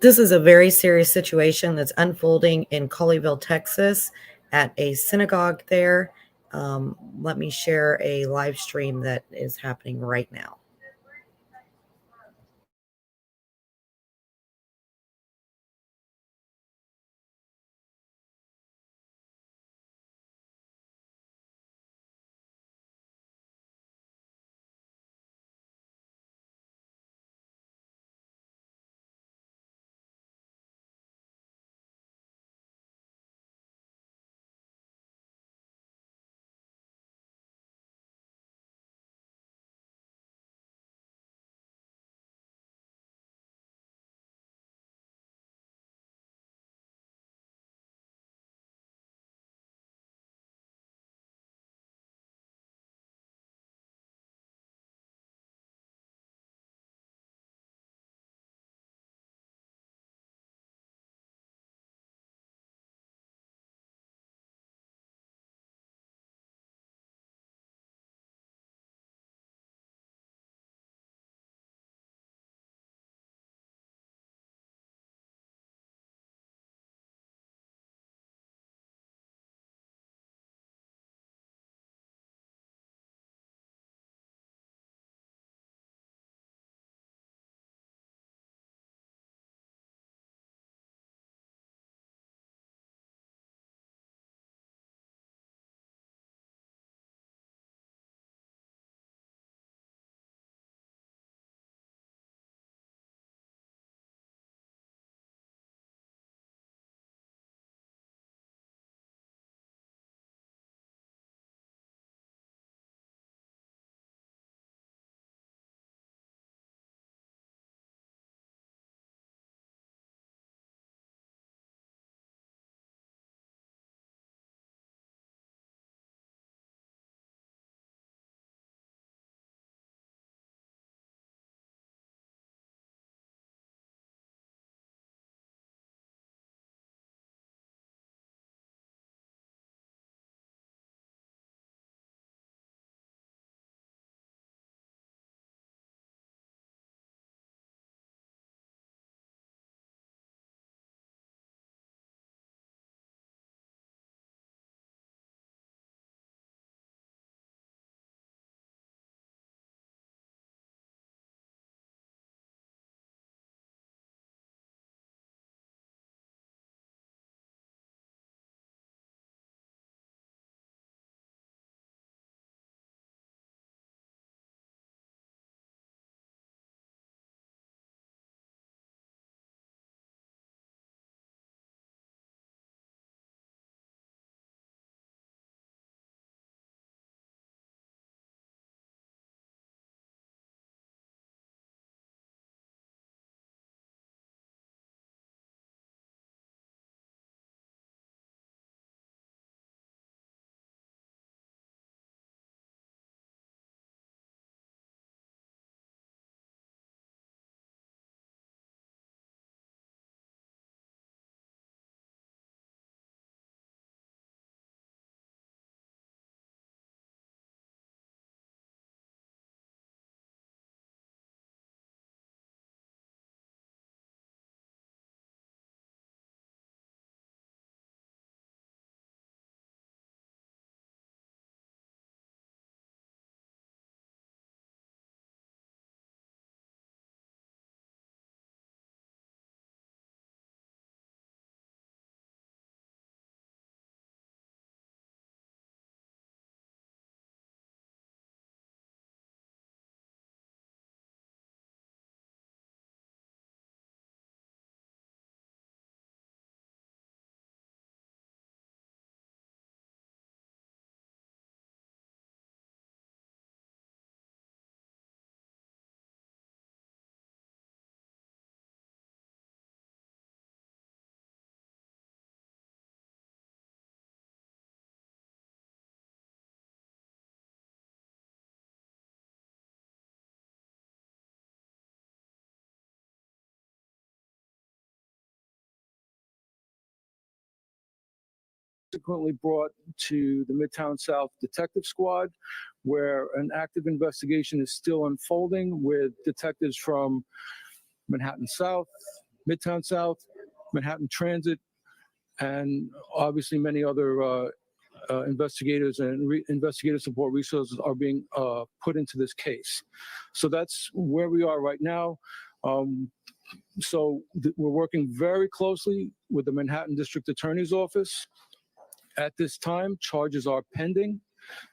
This is a very serious situation that's unfolding in Colleyville, Texas, at a synagogue there. Let me share a live stream that is happening right now. Subsequently brought to the Midtown South Detective Squad, where an active investigation is still unfolding with detectives from Manhattan South, Midtown South, Manhattan Transit, and obviously many other investigators and investigative support resources are being put into this case. So that's where we are right now. We're working very closely with the Manhattan District Attorney's Office. At this time, charges are pending.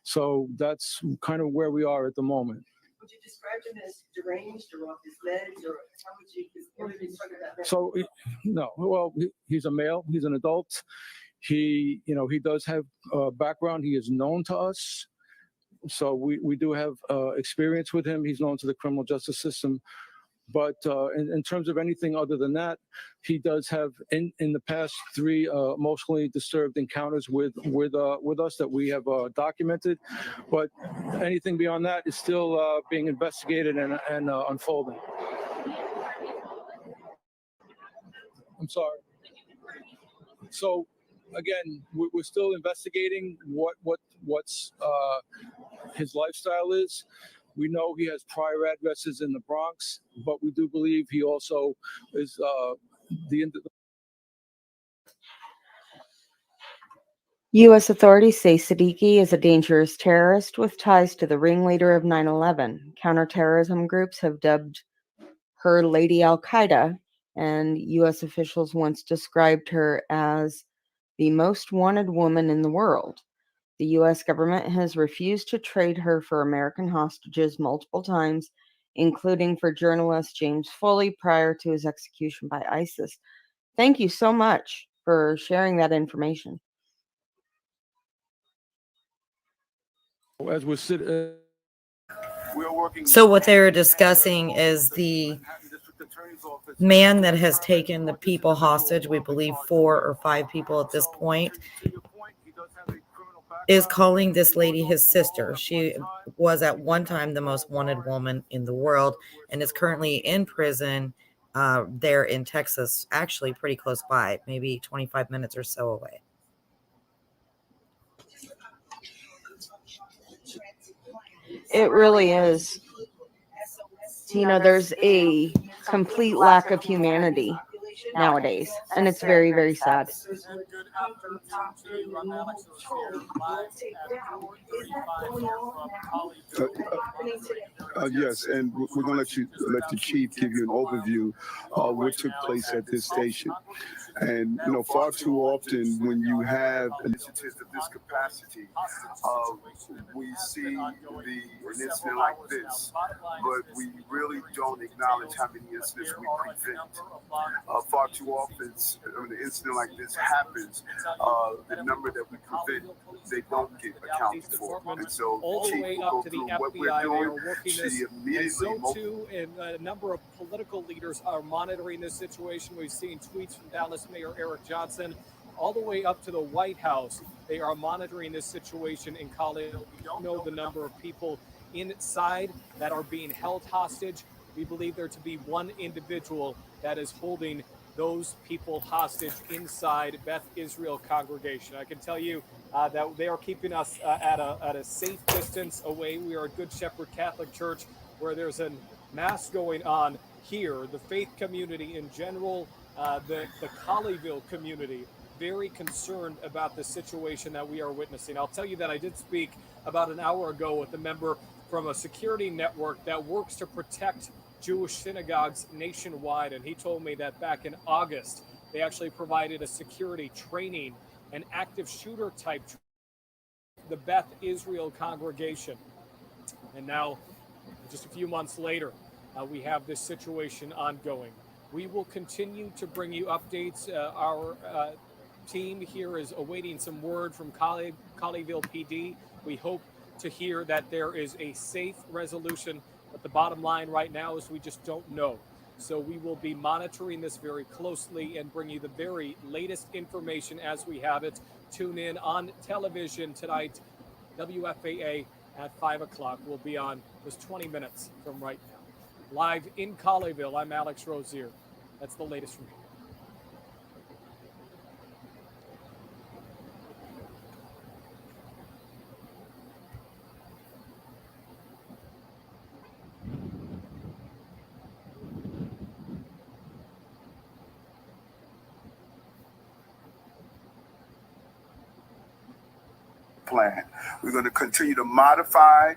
So that's kind of where we are at the moment. Would you describe him as deranged or off his meds, or how would you, because everybody's talking about that? So, no, well, he's a male, he's an adult. He does have a background. He is known to us. So we do have experience with him. He's known to the criminal justice system. But in terms of anything other than that, he does have in the past 3 emotionally disturbed encounters with us that we have documented. But anything beyond that is still being investigated and unfolding. I'm sorry. So again, we're still investigating what's his lifestyle is. We know he has prior addresses in the Bronx, but we do believe he also is U.S. authorities say Siddiqui is a dangerous terrorist with ties to the ringleader of 9/11. Counterterrorism groups have dubbed her Lady Al-Qaeda, and U.S. officials once described her as the most wanted woman in the world. The U.S. government has refused to trade her for American hostages multiple times, including for journalist James Foley prior to his execution by ISIS. Thank you so much for sharing that information. as we're sitting. So what they're discussing is the man that has taken the people hostage, we believe 4 or 5 people at this point, is calling this lady his sister. She was at one time the most wanted woman in the world and is currently in prison there in Texas, actually pretty close by, maybe 25 minutes or so away. It really is. You know, there's a complete lack of humanity nowadays, and it's very, very sad. Yes, and we're going to let the chief give you an overview of what took place at this station. And, you know, far too often when you have initiatives of this capacity, we see an incident like this, but we really don't acknowledge how many incidents we prevent. Far too often, when an incident like this happens, the number that we prevent, they don't get accounted for. And so all the way up to the FBI, they are working this, and so too, and a number of political leaders are monitoring this situation. We've seen tweets from Dallas Mayor Eric Johnson, all the way up to the White House. They are monitoring this situation in Colleyville. We don't know the number of people inside that are being held hostage. We believe there to be one individual that is holding those people hostage inside Beth Israel Congregation. I can tell you that they are keeping us at a safe distance away. We are a Good Shepherd Catholic Church where there's a mass going on here. The faith community in general, the Colleyville community, very concerned about the situation that we are witnessing. I'll tell you that I did speak about an hour ago with a member from a security network that works to protect Jewish synagogues nationwide, and he told me that back in August, they actually provided a security training, an active shooter type, the Beth Israel Congregation. And now, just a few months later, we have this situation ongoing. We will continue to bring you updates. Our team here is awaiting some word from Colleyville PD. We hope to hear that there is a safe resolution, but the bottom line right now is we just don't know. So we will be monitoring this very closely and bring you the very latest information as we have it. Tune in on television tonight, WFAA at 5 o'clock. We'll be on just 20 minutes from right now. Live in Colleyville, I'm Alex Rozier. That's the latest from here. plan. We're going to continue to modify.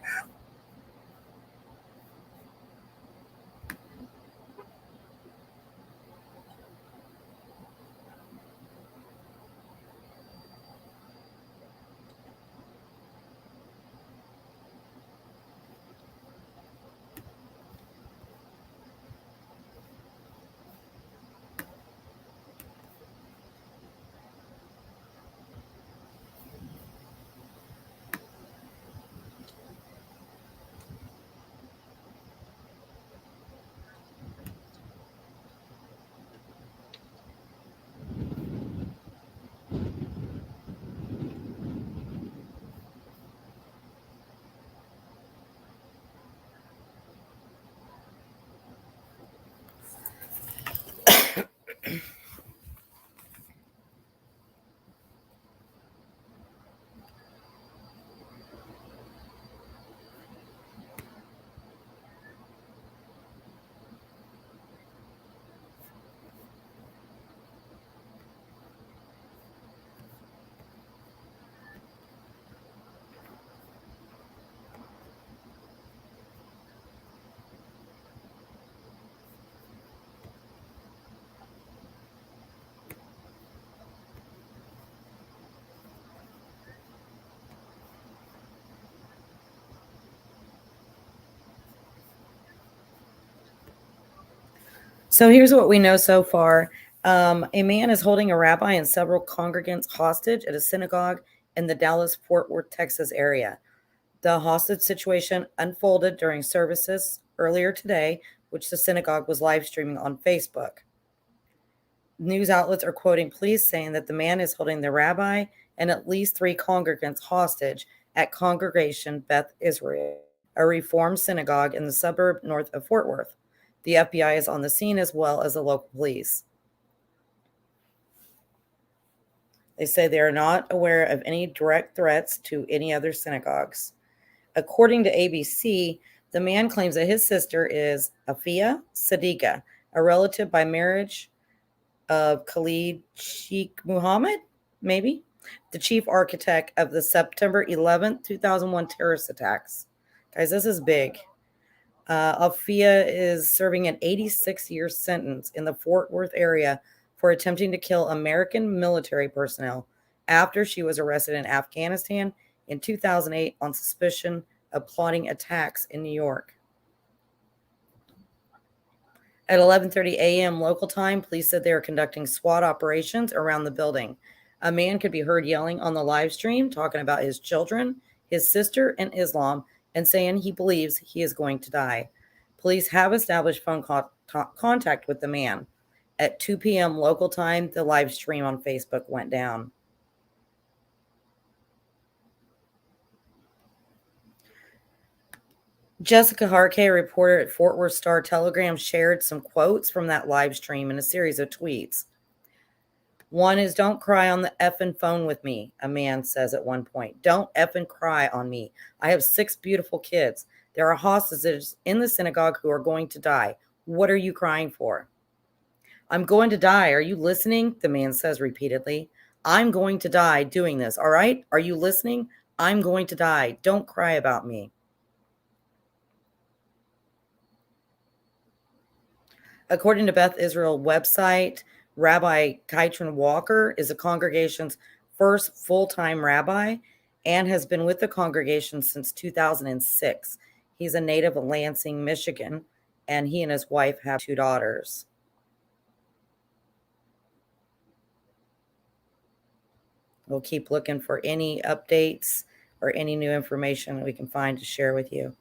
So here's what we know so far. A man is holding a rabbi and several congregants hostage at a synagogue in the Dallas-Fort Worth, Texas area. The hostage situation unfolded during services earlier today, which the synagogue was live streaming on Facebook. News outlets are quoting police saying that the man is holding the rabbi and at least 3 congregants hostage at Congregation Beth Israel, a Reformed synagogue in the suburb north of Fort Worth. The FBI is on the scene as well as the local police. They say they are not aware of any direct threats to any other synagogues. According to ABC, the man claims that his sister is Aafia Siddiqui, a relative by marriage of Khalid Sheikh Mohammed, maybe, the chief architect of the September 11th, 2001 terrorist attacks. Guys, this is big. Aafia is serving an 86-year sentence in the Fort Worth area for attempting to kill American military personnel after she was arrested in Afghanistan in 2008 on suspicion of plotting attacks in New York. At 11:30 a.m. local time, police said they were conducting SWAT operations around the building. A man could be heard yelling on the live stream, talking about his children, his sister, and Islam, and saying he believes he is going to die. Police have established phone contact with the man. At 2 p.m. local time, the live stream on Facebook went down. Jessica Harkey, a reporter at Fort Worth Star Telegram, shared some quotes from that live stream in a series of tweets. One is, "Don't cry on the effing phone with me," a man says at one point. "Don't effing cry on me. I have 6 beautiful kids. There are hostages in the synagogue who are going to die. What are you crying for?" "I'm going to die. Are you listening?" the man says repeatedly. "I'm going to die doing this. All right? Are you listening? I'm going to die. Don't cry about me." According to Beth Israel website, Rabbi Kytron Walker is the congregation's first full-time rabbi and has been with the congregation since 2006. He's a native of Lansing, Michigan, and he and his wife have 2 daughters. We'll keep looking for any updates or any new information that we can find to share with you.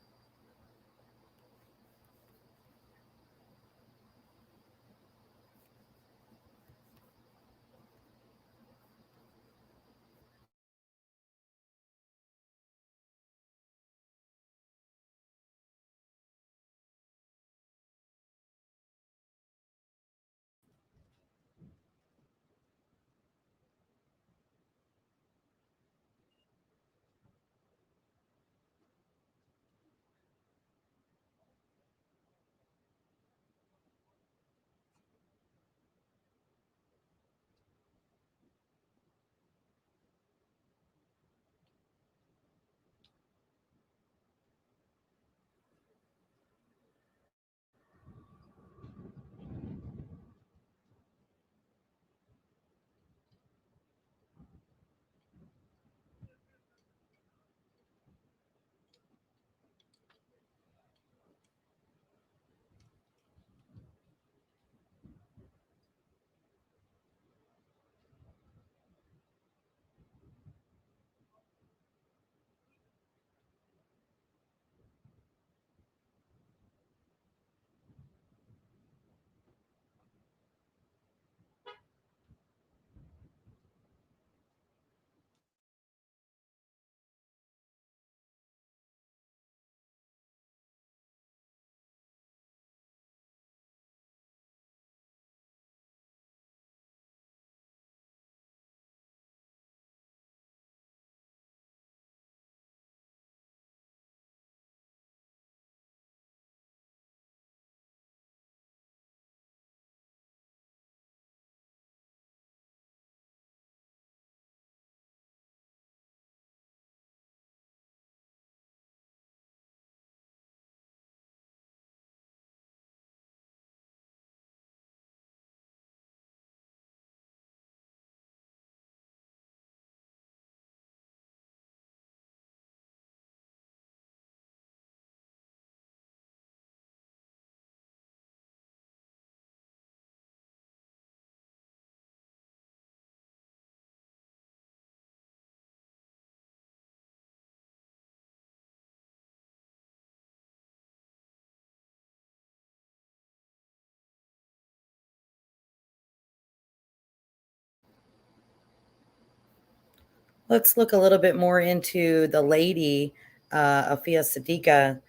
Let's look a little bit more into the lady, Aafia Siddiqui.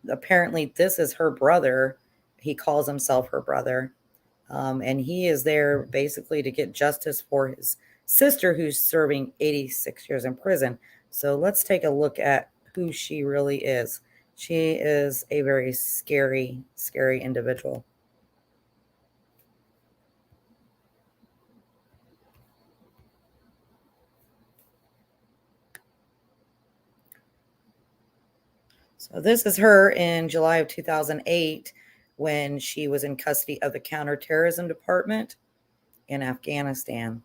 Apparently, this is her brother. He calls himself her brother. And he is there basically to get justice for his sister, who's serving 86 years in prison. So let's take a look at who she really is. She is a very scary, scary individual. So this is her in July of 2008 when she was in custody of the counterterrorism department in Afghanistan.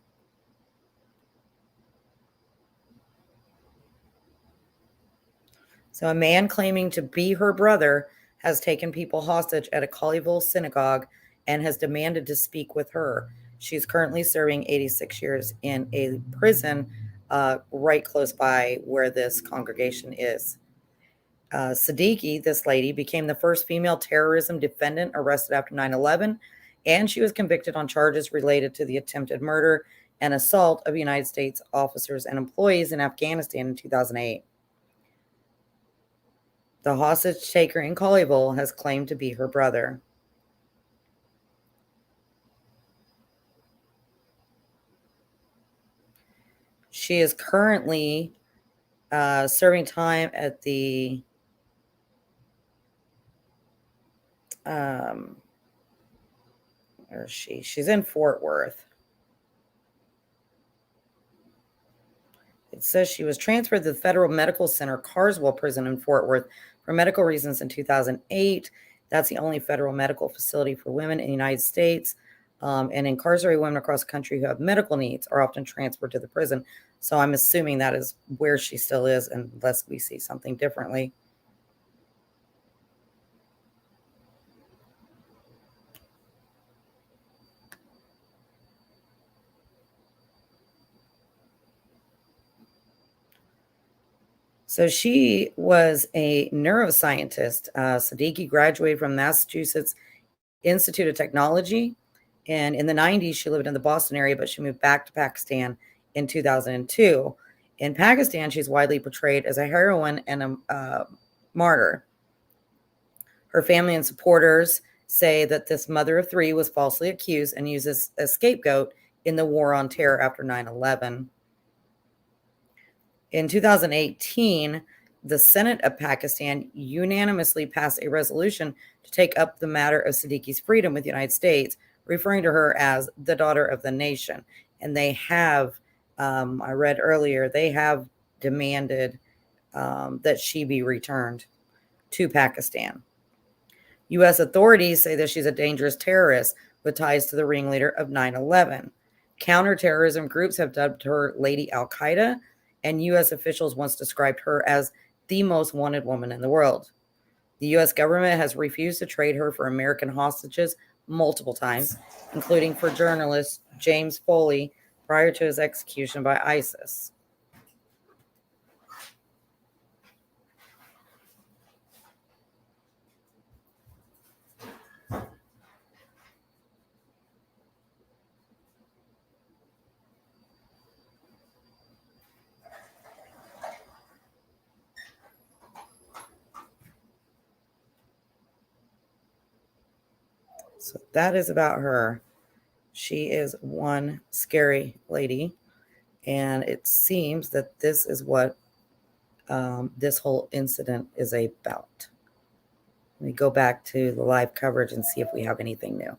So a man claiming to be her brother has taken people hostage at a Colleyville synagogue and has demanded to speak with her. She's currently serving 86 years in a prison right close by where this congregation is. Siddiqui, this lady, became the first female terrorism defendant arrested after 9/11, and she was convicted on charges related to the attempted murder and assault of United States officers and employees in Afghanistan in 2008. The hostage taker in Colleyville has claimed to be her brother. She is currently serving time at the where is she? She's in Fort Worth. It says she was transferred to the Federal Medical Center Carswell prison in Fort Worth for medical reasons in 2008. That's the only federal medical facility for women in the United States. And incarcerated women across the country who have medical needs are often transferred to the prison. So I'm assuming that is where she still is, unless we see something differently. So she was a neuroscientist. Siddiqui graduated from Massachusetts Institute of Technology. And in the 90s, she lived in the Boston area, but she moved back to Pakistan in 2002. In Pakistan, she's widely portrayed as a heroine and a martyr. Her family and supporters say that this mother of three was falsely accused and used as a scapegoat in the war on terror after 9/11. In 2018, the Senate of Pakistan unanimously passed a resolution to take up the matter of Siddiqui's freedom with the United States, referring to her as the daughter of the nation. And they have, I read earlier, they have demanded that she be returned to Pakistan. U.S. authorities say that she's a dangerous terrorist with ties to the ringleader of 9/11. Counterterrorism groups have dubbed her Lady Al Qaeda, and U.S. officials once described her as the most wanted woman in the world. The U.S. government has refused to trade her for American hostages multiple times, including for journalist James Foley prior to his execution by ISIS. So that is about her. She is one scary lady, and it seems that this is what this whole incident is about. Let me go back to the live coverage and see if we have anything new.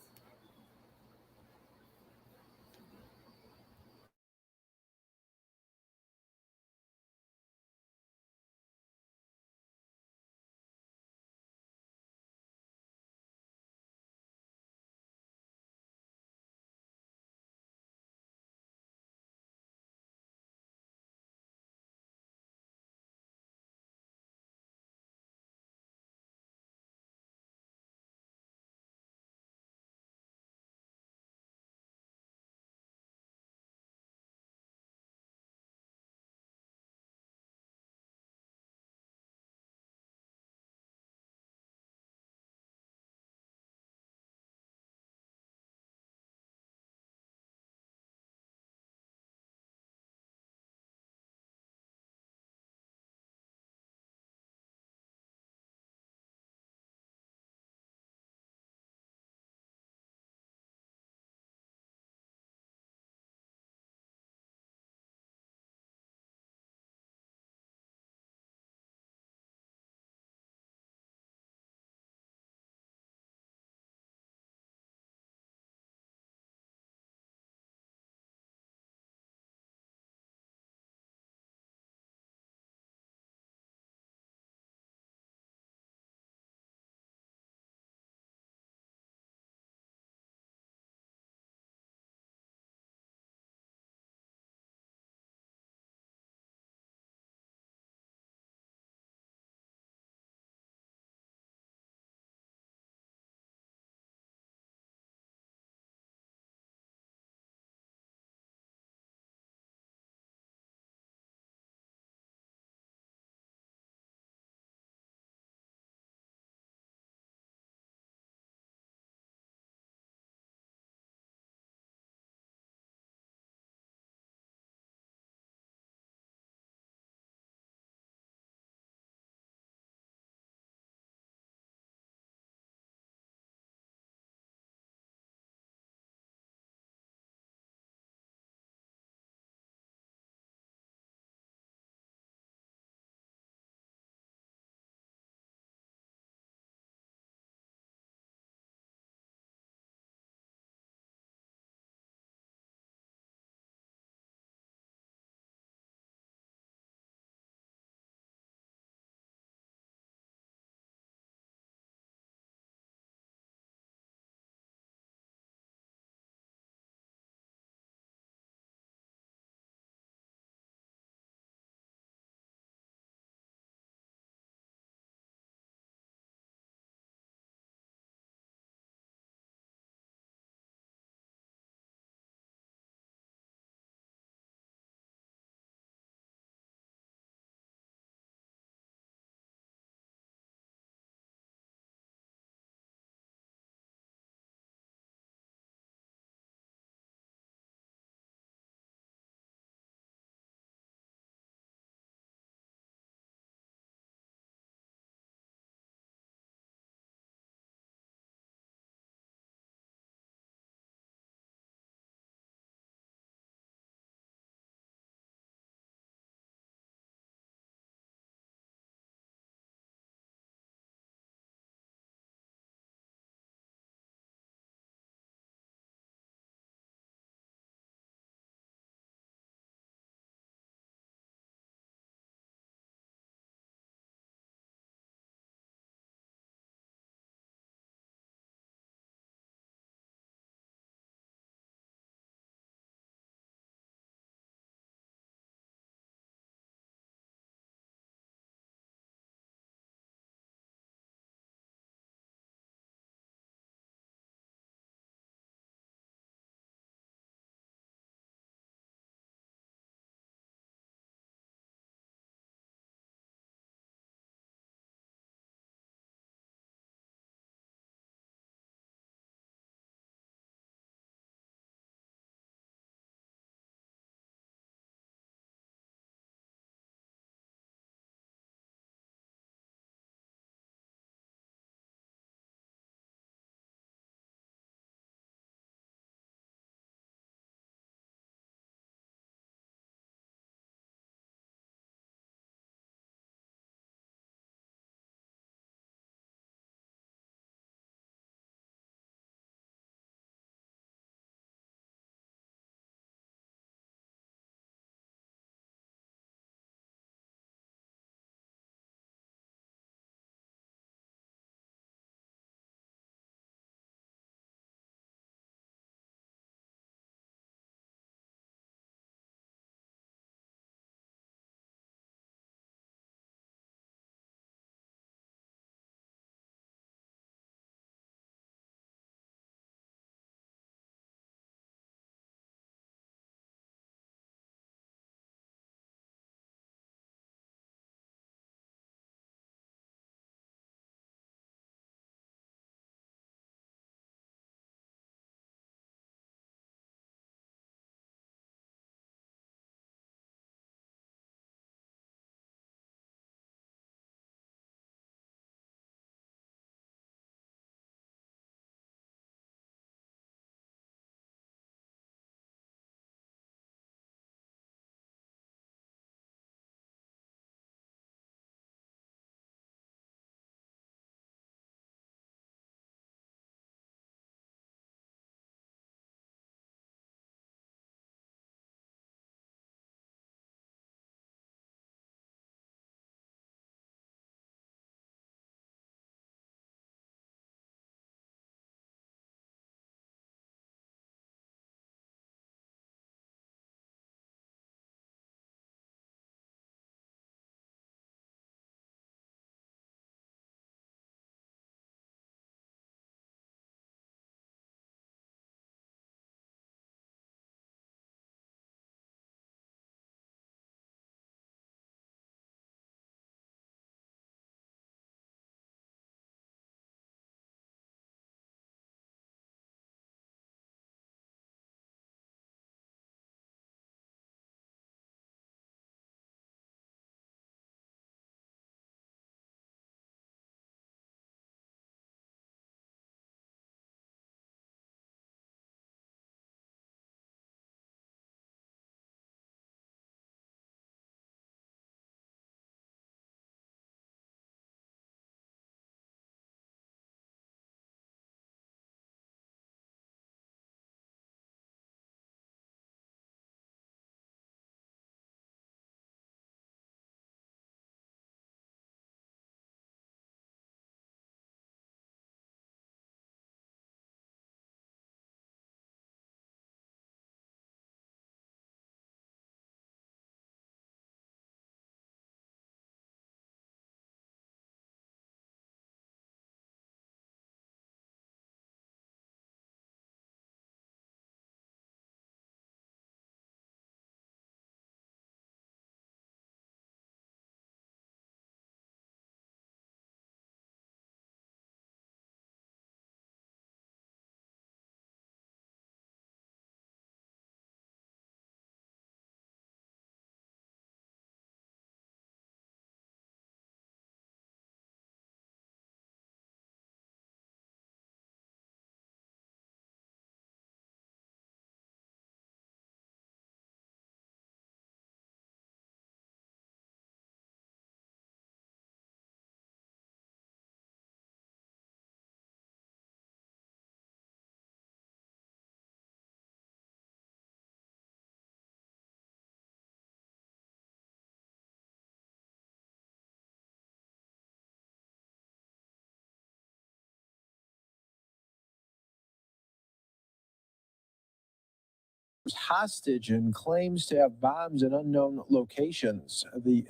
hostage and claims to have bombs in unknown locations. The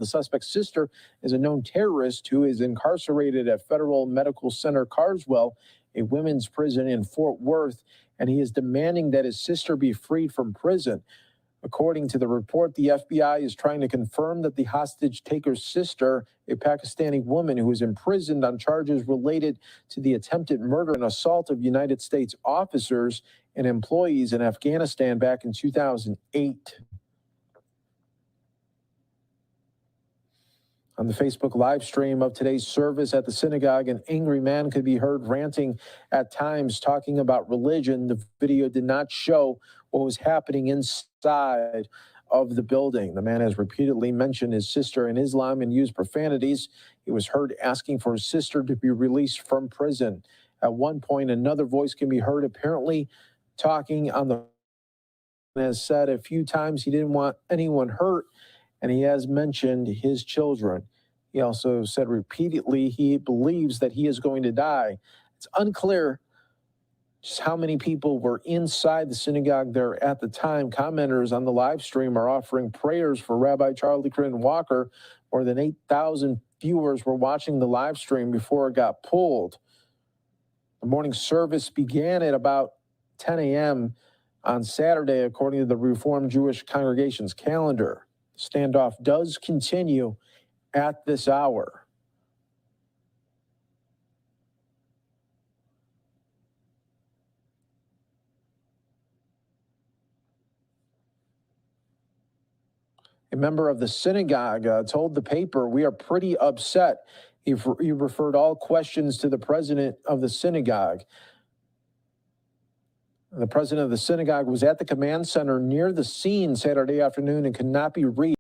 suspect's sister is a known terrorist who is incarcerated at Federal Medical Center Carswell, a women's prison in Fort Worth, and he is demanding that his sister be freed from prison. According to the report, the FBI is trying to confirm that the hostage taker's sister, a Pakistani woman who is imprisoned on charges related to the attempted murder and assault of United States officers and employees in Afghanistan back in 2008. On the Facebook live stream of today's service at the synagogue, an angry man could be heard ranting at times, talking about religion. The video did not show what was happening inside of the building. The man has repeatedly mentioned his sister in Islam and used profanities. He was heard asking for his sister to be released from prison. At one point, another voice can be heard apparently talking on the phone, has said a few times he didn't want anyone hurt, and he has mentioned his children. He also said repeatedly he believes that he is going to die. It's unclear just how many people were inside the synagogue there at the time. Commenters on the live stream are offering prayers for Rabbi Charlie Crinn Walker. More than 8,000 viewers were watching the live stream before it got pulled. The morning service began at about 10 a.m. on Saturday, according to the Reformed Jewish Congregation's calendar. The standoff does continue at this hour. A member of the synagogue told the paper, "We are pretty upset." He referred all questions to the president of the synagogue. The president of the synagogue was at the command center near the scene Saturday afternoon and could not be reached.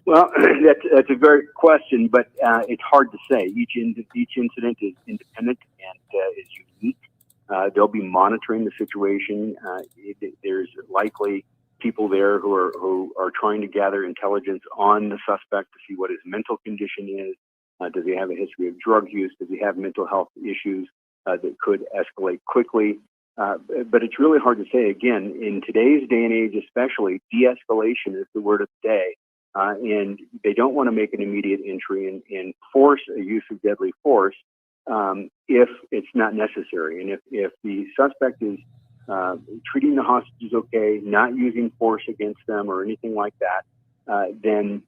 Well, that's a great question, but it's hard to say. Each incident is independent and is unique. They'll be monitoring the situation. There's likely people there who are trying to gather intelligence on the suspect to see what his mental condition is. Does he have a history of drug use? Does he have mental health issues that could escalate quickly? But it's really hard to say. Again, in today's day and age, especially, de-escalation is the word of the day. And they don't want to make an immediate entry and force a use of deadly force if it's not necessary. And if the suspect is treating the hostages okay, not using force against them or anything like that, then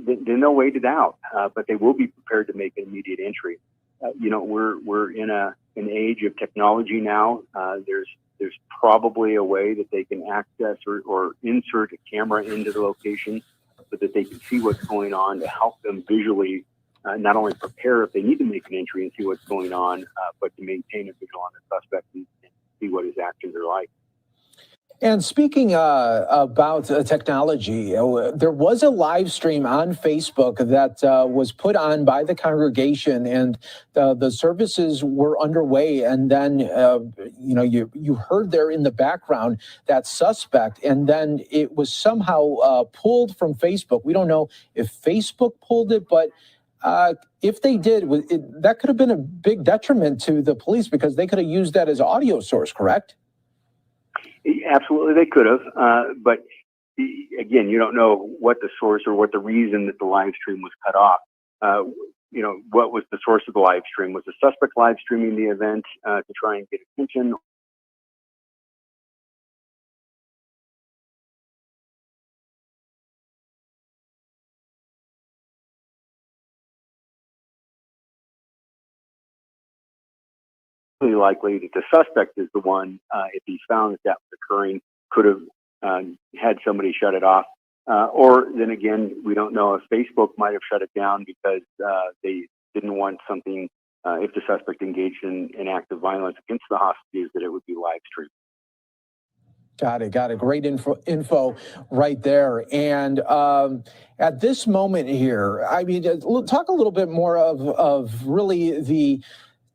they'll wait it out. But they will be prepared to make an immediate entry. We're in an age of technology now. There's probably a way that they can access or insert a camera into the location so that they can see what's going on to help them visually not only prepare if they need to make an entry and see what's going on, but to maintain a visual on the suspect and see what his actions are like. And speaking about technology, there was a live stream on Facebook that was put on by the congregation, and the services were underway. And then, you heard there in the background that suspect, and then it was somehow pulled from Facebook. We don't know if Facebook pulled it, but if they did, that could have been a big detriment to the police because they could have used that as audio source, correct? Absolutely, they could have. But again, you don't know what the source or what the reason that the live stream was cut off. What was the source of the live stream? Was the suspect live streaming the event to try and get attention? Likely that the suspect is the one, if he's found that was occurring, could have had somebody shut it off. Or then again, we don't know if Facebook might have shut it down because they didn't want something, if the suspect engaged in an act of violence against the hostages, that it would be live streamed. Got it. Great info right there. And at this moment here, I mean, talk a little bit more of really the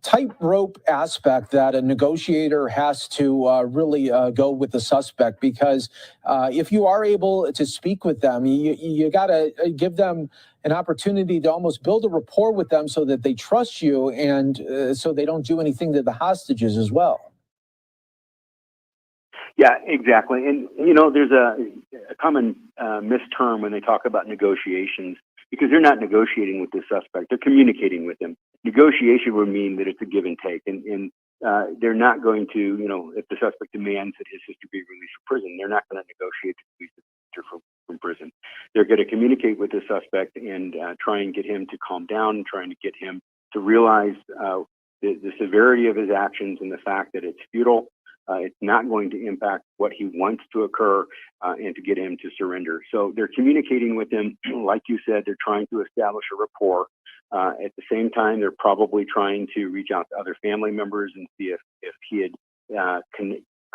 tightrope aspect that a negotiator has to really go with the suspect, because if you are able to speak with them, you got to give them an opportunity to almost build a rapport with them so that they trust you and so they don't do anything to the hostages as well. Yeah, exactly. And, there's a common misterm when they talk about negotiations, because they're not negotiating with the suspect. They're communicating with him. Negotiation would mean that it's a give and take. And they're not going to, if the suspect demands that his sister be released from prison, they're not going to negotiate to release the sister from prison. They're going to communicate with the suspect and try and get him to calm down and trying to get him to realize the severity of his actions and the fact that it's futile. It's not going to impact what he wants to occur and to get him to surrender. So they're communicating with him. Like you said, they're trying to establish a rapport. At the same time, they're probably trying to reach out to other family members and see if he had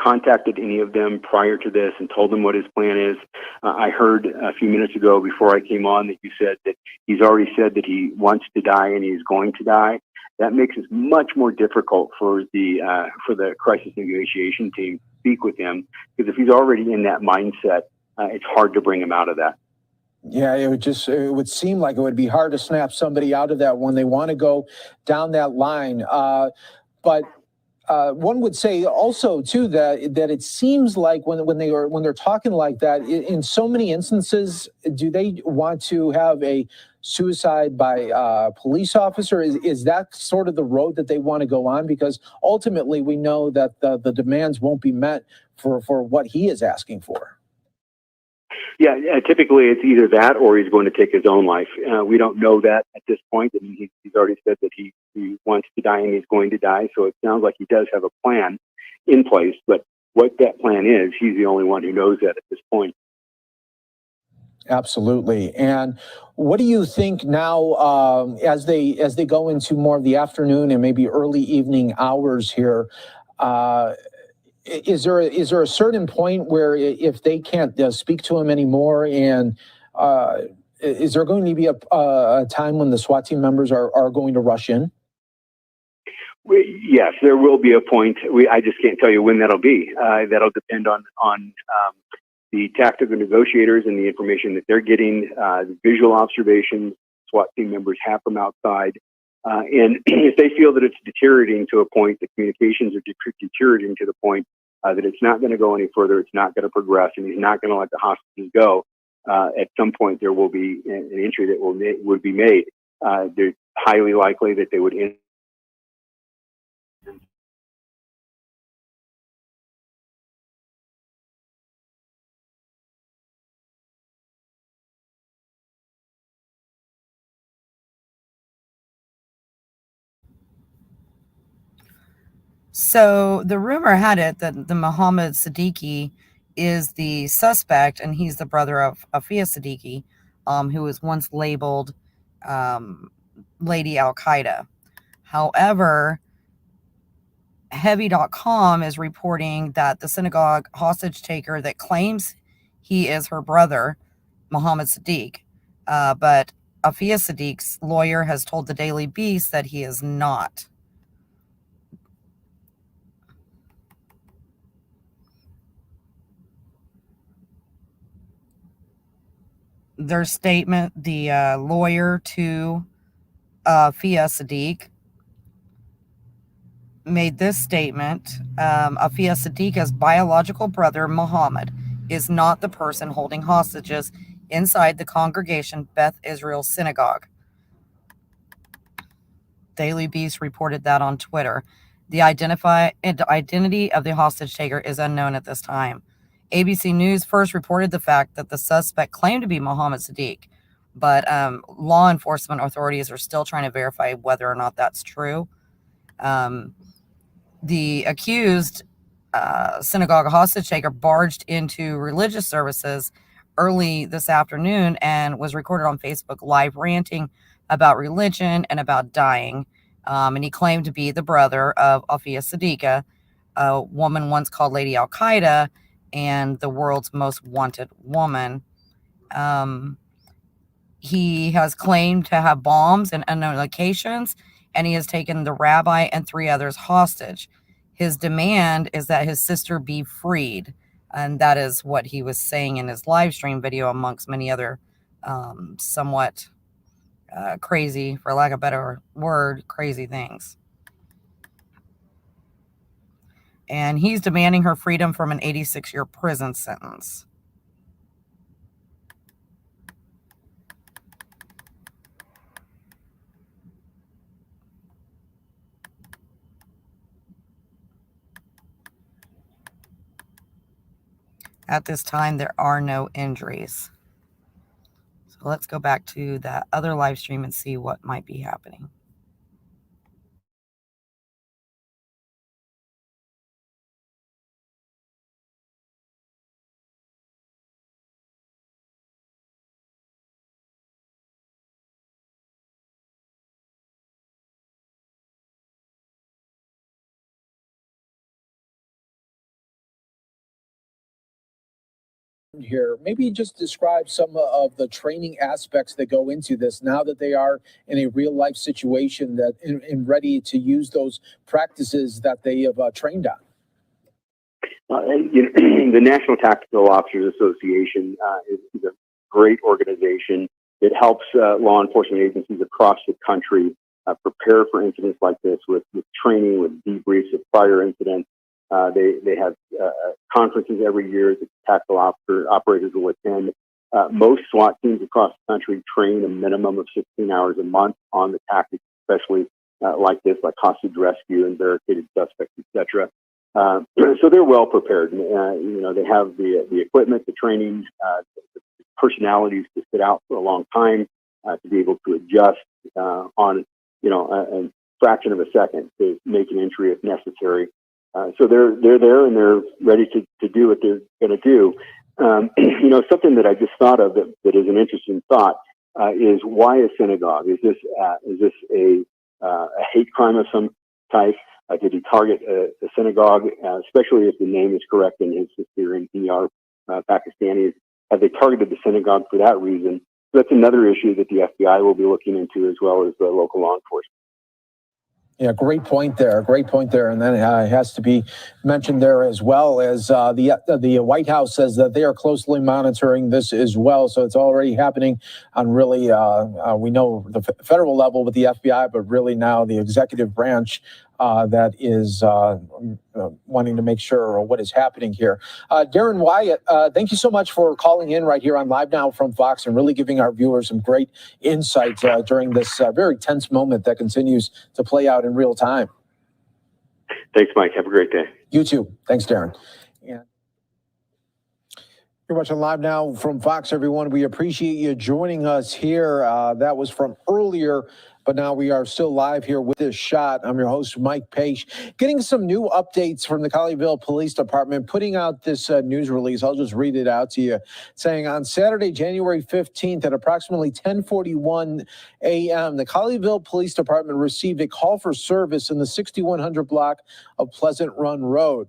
contacted any of them prior to this and told them what his plan is. I heard a few minutes ago before I came on that you said that he's already said that he wants to die and he's going to die. That makes it much more difficult for the crisis negotiation team to speak with him, because if he's already in that mindset, it's hard to bring him out of that. Yeah, it would seem like it would be hard to snap somebody out of that when they want to go down that line. But one would say also too that it seems like when they're talking like that, in so many instances, do they want to have a suicide by police officer? Is that sort of the road that they want to go on? Because ultimately we know that the demands won't be met for what he is asking for. Yeah, typically it's either that or he's going to take his own life. We don't know that at this point. I mean, he's already said that he wants to die and he's going to die. So it sounds like he does have a plan in place. But what that plan is, he's the only one who knows that at this point. Absolutely. And what do you think now as they go into more of the afternoon and maybe early evening hours here? Is there a certain point where if they can't speak to him anymore and Is there going to be a time when the SWAT team members are going to rush in? Yes, there will be a point. I just can't tell you when that'll be. That'll depend on the tactical negotiators and the information that they're getting, the visual observations SWAT team members have from outside. And if they feel that it's deteriorating to a point, the communications are deteriorating to the point that it's not going to go any further, it's not going to progress, and he's not going to let the hostages go, at some point there will be an entry that would be made. They're highly likely that they would end. So the rumor had it that the Mohammed Siddiqui is the suspect, and he's the brother of Aafia Siddiqui, who was once labeled Lady Al-Qaeda. However, Heavy.com is reporting that the synagogue hostage taker that claims he is her brother, Mohammed Siddiq, but Aafia Siddiq's lawyer has told the Daily Beast that he is not. Their statement, the lawyer to Aafia Siddiq made this statement. Aafia Siddiq's biological brother, Muhammad, is not the person holding hostages inside the Congregation Beth Israel Synagogue. Daily Beast reported that on Twitter. The identity of the hostage taker is unknown at this time. ABC News first reported the fact that the suspect claimed to be Mohammed Siddiq, but law enforcement authorities are still trying to verify whether or not that's true. The accused synagogue hostage taker barged into religious services early this afternoon and was recorded on Facebook Live ranting about religion and about dying. And he claimed to be the brother of Aafia Siddiqui, a woman once called Lady Al-Qaeda and the world's most wanted woman. He has claimed to have bombs in unknown locations, and he has taken the rabbi and 3 others hostage. His demand is that his sister be freed, and that is what he was saying in his live stream video, amongst many other somewhat crazy, for lack of a better word, crazy things. And he's demanding her freedom from an 86-year prison sentence. At this time, there are no injuries. So let's go back to that other live stream and see what might be happening. Here, maybe just describe some of the training aspects that go into this now that they are in a real life situation that and ready to use those practices that they have trained on. The National Tactical Officers Association is a great organization. It helps law enforcement agencies across the country prepare for incidents like this with training, with debriefs of prior incidents. They have conferences every year that tactical operators will attend. Most SWAT teams across the country train a minimum of 16 hours a month on the tactics, especially like this, like hostage rescue and barricaded suspects, etc. So they're well prepared. They have the equipment, the training, the personalities to sit out for a long time, to be able to adjust on a fraction of a second to make an entry if necessary. So they're there and they're ready to do what they're going to do. Something that I just thought of that is an interesting thought is why a synagogue? Is this a hate crime of some type? Did he target a synagogue, especially if the name is correct and his sister and he are Pakistanis? Have they targeted the synagogue for that reason? that's another issue that the FBI will be looking into, as well as the local law enforcement. Yeah, great point there. Great point there. And then it has to be mentioned there as well as the White House says that they are closely monitoring this as well. So it's already happening on really, we know the federal level with the FBI, but really now the executive branch that is wanting to make sure what is happening here. Darren Wyatt, thank you so much for calling in right here on Live Now from Fox and really giving our viewers some great insight during this very tense moment that continues to play out in real time. Thanks, Mike. Have a great day. You too. Thanks, Darren. Yeah. You're watching Live Now from Fox, everyone. We appreciate you joining us here. That was from earlier, but now we are still live here with this shot. I'm your host, Mike Page. Getting some new updates from the Colleyville Police Department, putting out this news release. I'll just read it out to you, saying on Saturday, January 15th at approximately 10:41 a.m., the Colleyville Police Department received a call for service in the 6100 block of Pleasant Run Road.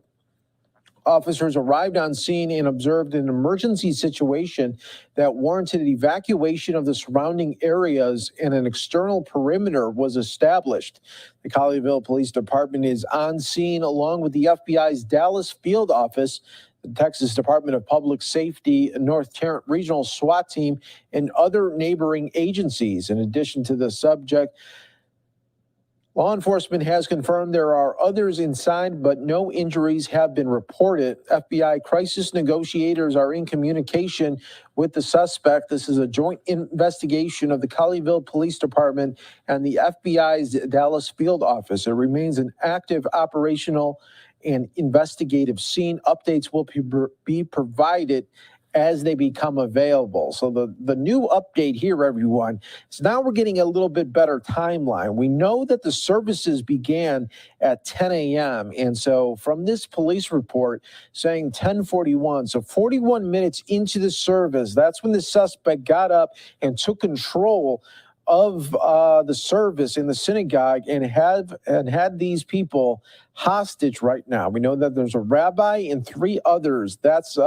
Officers arrived on scene and observed an emergency situation that warranted evacuation of the surrounding areas, and an external perimeter was established. The Colleyville Police Department is on scene along with the FBI's Dallas Field Office, the Texas Department of Public Safety, North Tarrant Regional SWAT Team, and other neighboring agencies. In addition to the subject, law enforcement has confirmed there are others inside, but no injuries have been reported. FBI crisis negotiators are in communication with the suspect. This is a joint investigation of the Colleyville Police Department and the FBI's Dallas Field Office. It remains an active operational and investigative scene. Updates will be provided as they become available. So the new update here, everyone, is now we're getting a little bit better timeline. We know that the services began at 10 a.m. And so from this police report saying 10:41, so 41 minutes into the service, that's when the suspect got up and took control of the service in the synagogue and had these people hostage right now. We know that there's a rabbi and 3 others. That's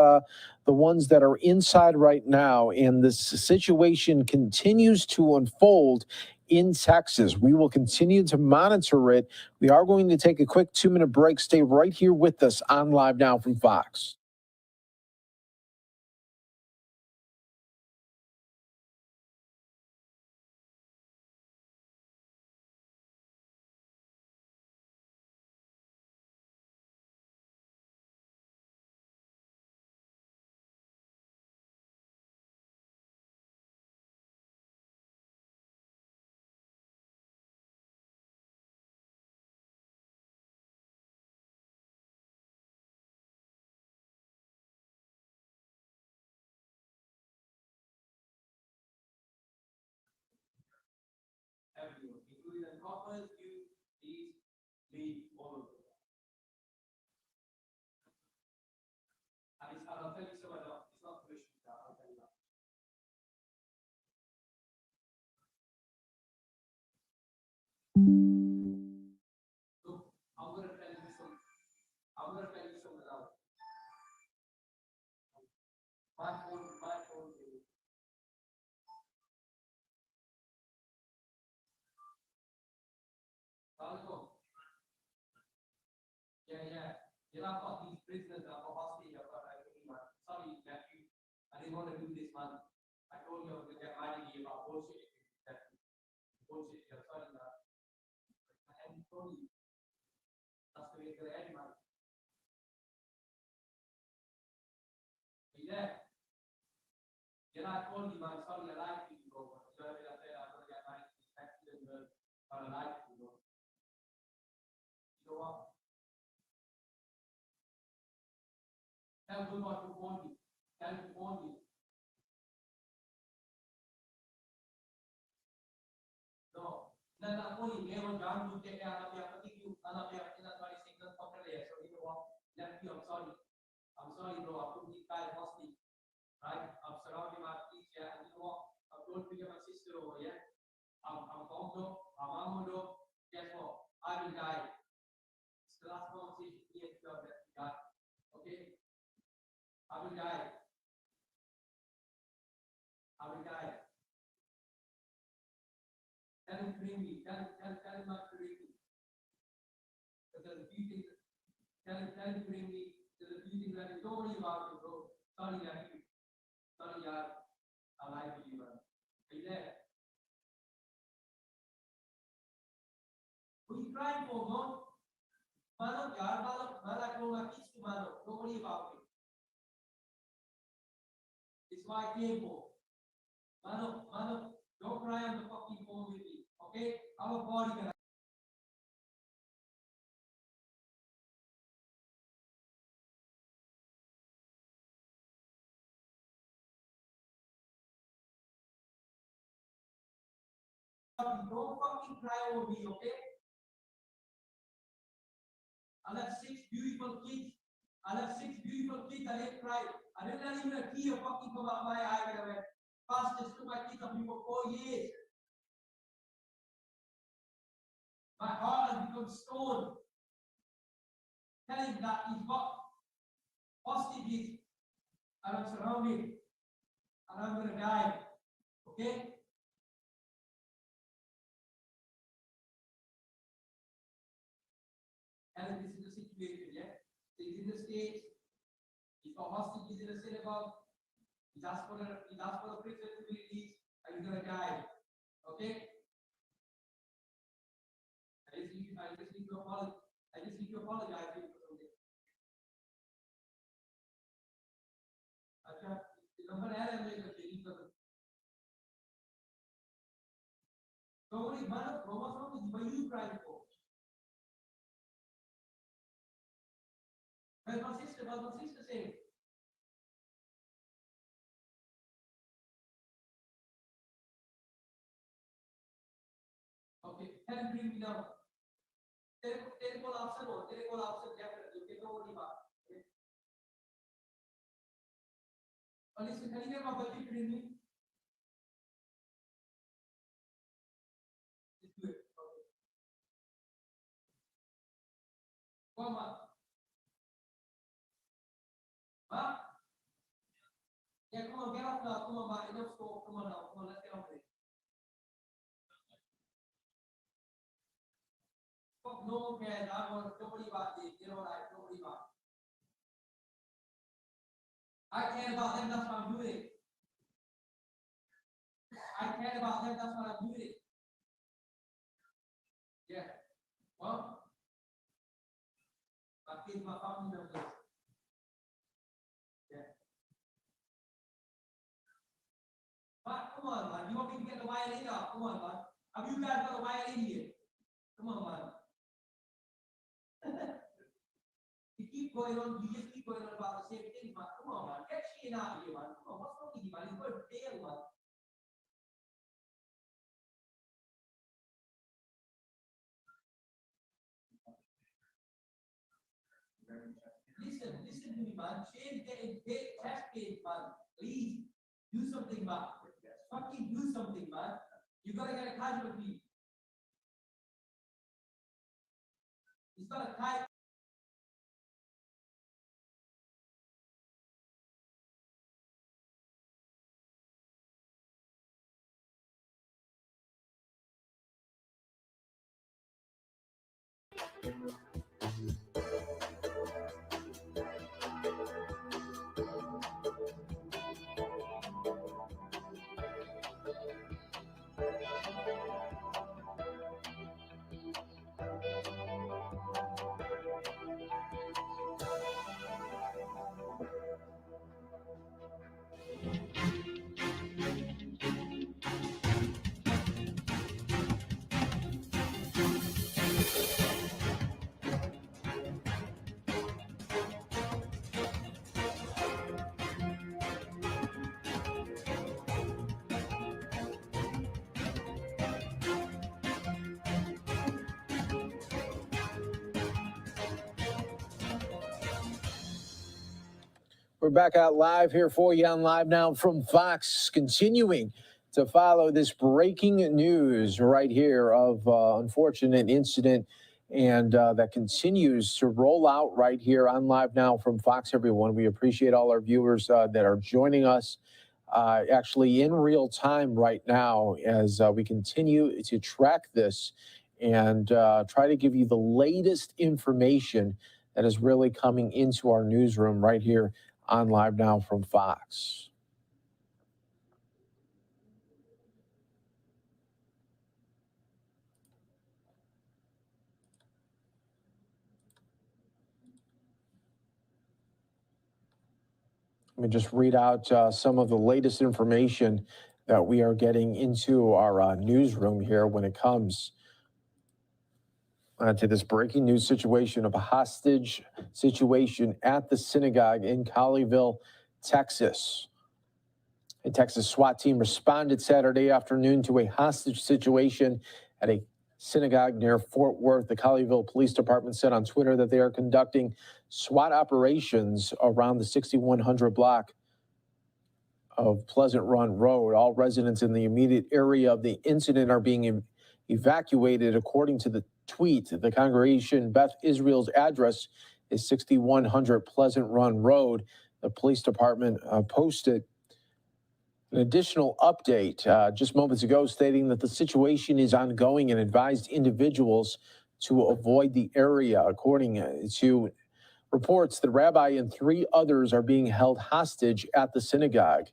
the ones that are inside right now, and this situation continues to unfold in Texas. We will continue to monitor it. We are going to take a quick 2-minute break. Stay right here with us on Live Now from Fox. bring me. Tell him not to bring me. But there's a few things. Tell him to bring me. There's a few things that don't worry about it, bro. Sorry, Jackie. Sorry, yaar. I lied to you, man. Are you there? What are you crying for, man? Mano, yaar, mano, kiss you, mano. Don't worry about it. It's what I came for. Mano, don't cry on the fucking phone with me, okay? Our body can. Don't fucking cry over me, okay? I have 6 beautiful kids. I didn't cry. I didn't let even a tear fucking come out my eye when I went. Fastest to my kids of you for 4 years. My heart has become stone. Tell him that he's got hostages and I'm surrounded and I'm gonna die. Okay? And this is the situation, yeah? So he's in the States, he's got hostages in the synagogue, he's asked for a prisoner to be released, and he's gonna die. Okay? I just need to apologize to you for something. अच्छा, number है मेरे को change कर दो. Don't worry, man, what's wrong with you? What are you crying for? Where's my sister? What's my sister saying? Okay, tell him bring me down. तेरे को option definitely. Okay, don't worry about it. Okay. Oh, listen, can you get my budget to bring me? Let's do it. Okay. Come on. Huh? Yeah, come on, get off now. Come on, man. Enough score. Come on now. Come on, let's get off it. Fuck no one cares. Don't worry about this. You know what? Don't worry about it. I care about them, that's why I'm doing it. I care about them, that's why I'm doing it. Yeah. Well, my kids, my family members. Yeah. But come on, man. You want me to get the violin out? Come on, man. Have you guys got a violin here? Come on, man. You just keep going on about the same thing, man. Come on, man. Get shit out of here, man. Come on, what's wrong with you, man? He's going to fail, man. Listen to me, man. Shane getting chest pain, man. Please do something, man. Fucking do something, man. You gotta get a casualty. He's got a type. We're back out live here for you on Live Now from Fox, continuing to follow this breaking news right here of unfortunate incident, and that continues to roll out right here on Live Now from Fox, everyone. We appreciate all our viewers that are joining us actually in real time right now as we continue to track this and try to give you the latest information that is really coming into our newsroom right here on Live Now from Fox. Let me just read out some of the latest information that we are getting into our newsroom here when it comes to this breaking news situation of a hostage situation at the synagogue in Colleyville, Texas. A Texas SWAT team responded Saturday afternoon to a hostage situation at a synagogue near Fort Worth. The Colleyville Police Department said on Twitter that they are conducting SWAT operations around the 6100 block of Pleasant Run Road. All residents in the immediate area of the incident are being evacuated. According to the tweet, the Congregation Beth Israel's address is 6100 Pleasant Run Road. The police department posted an additional update just moments ago stating that the situation is ongoing and advised individuals to avoid the area. According to reports, the rabbi and 3 others are being held hostage at the synagogue.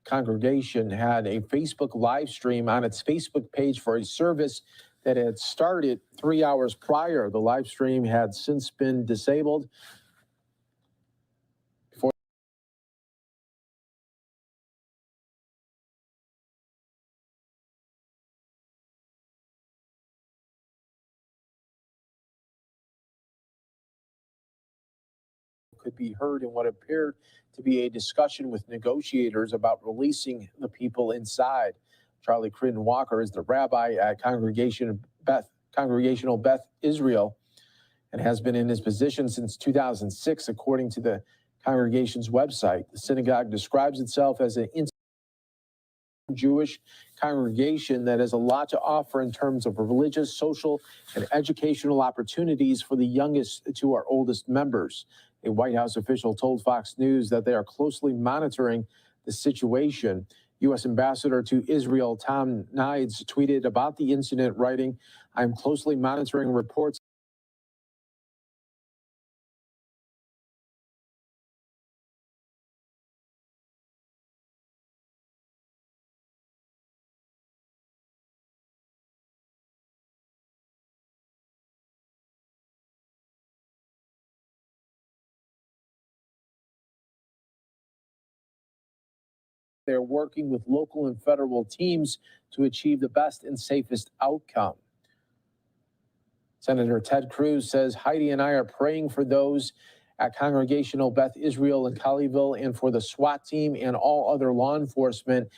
The congregation had a Facebook live stream on its Facebook page for a service that had started 3 hours prior. The live stream had since been disabled. Could be heard in what appeared to be a discussion with negotiators about releasing the people inside. Charlie Crittenden Walker is the rabbi at Congregational Beth Israel and has been in his position since 2006, according to the congregation's website. The synagogue describes itself as an Jewish congregation that has a lot to offer in terms of religious, social, and educational opportunities for the youngest to our oldest members. A White House official told Fox News that they are closely monitoring the situation. U.S. Ambassador to Israel Tom Nides tweeted about the incident, writing, "I am closely monitoring reports they're working with local and federal teams to achieve the best and safest outcome." Senator Ted Cruz says, "Heidi and I are praying for those at Congregational Beth Israel in Colleyville and for the SWAT team and all other law enforcement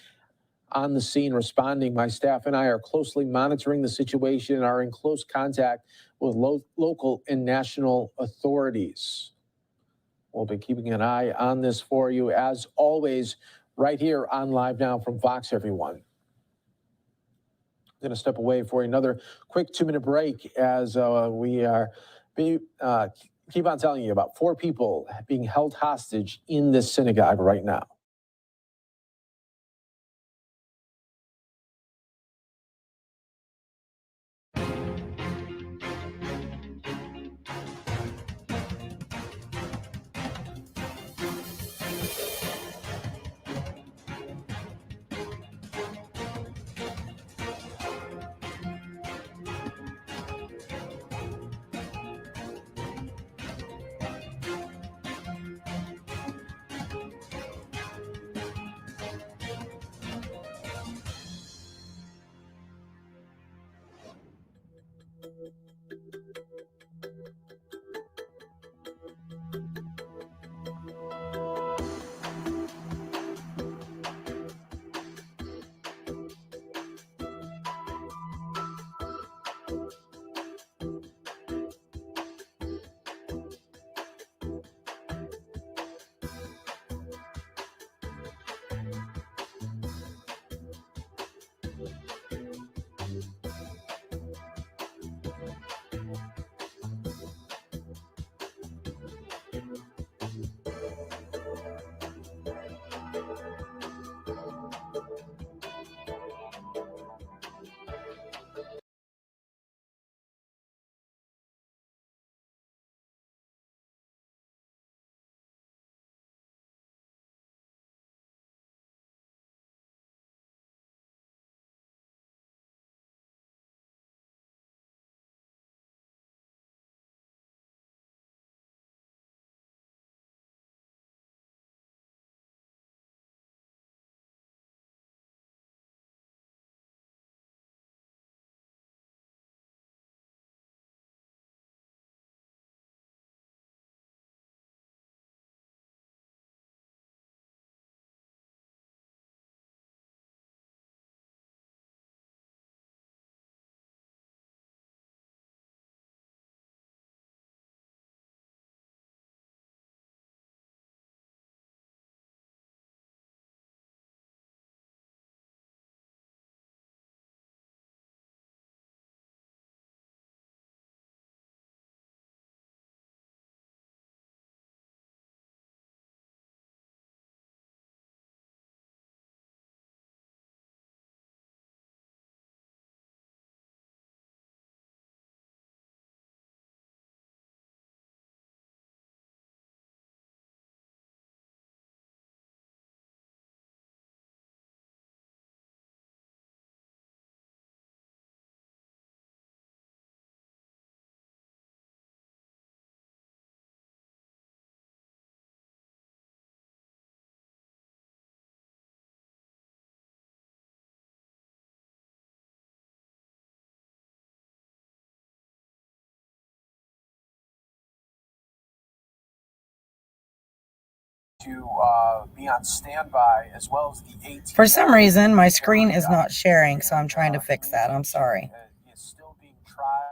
on the scene responding. My staff and I are closely monitoring the situation and are in close contact with local and national authorities." We'll be keeping an eye on this for you, as always, right here on Live Now from Fox, everyone. I'm going to step away for another quick 2-minute break as we are keep on telling you about 4 people being held hostage in this synagogue right now. to be on standby, as well as the 18. For some reason, my screen is not sharing, so I'm trying to fix that. I'm sorry. Is still being tried.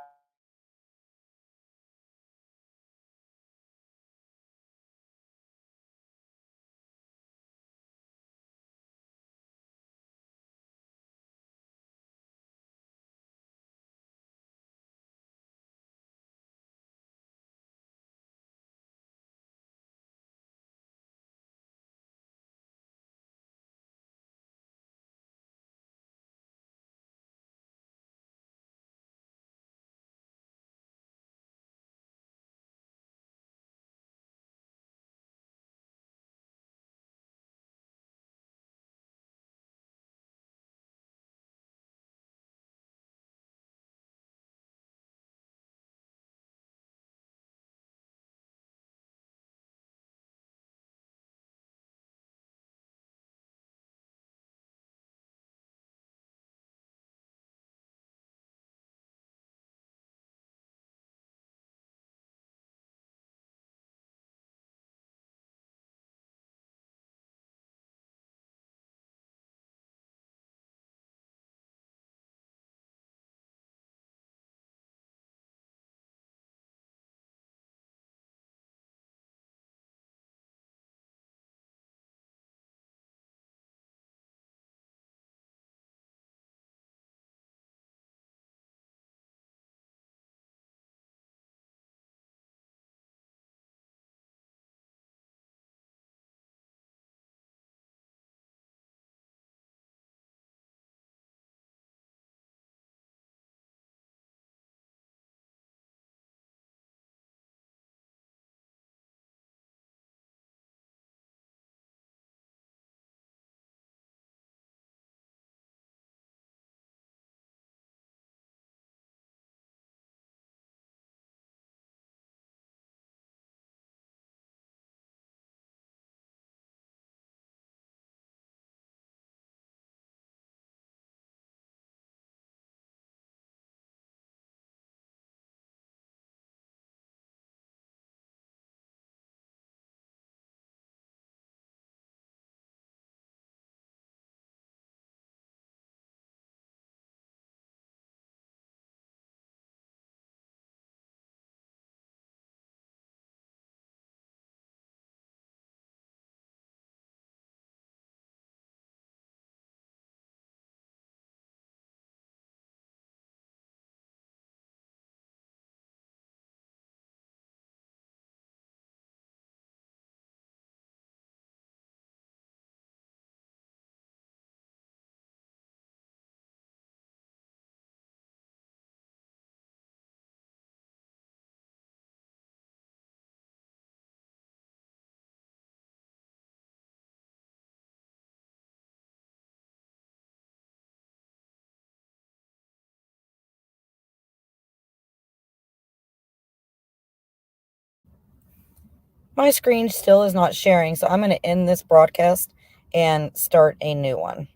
My screen still is not sharing, so I'm going to end this broadcast and start a new one.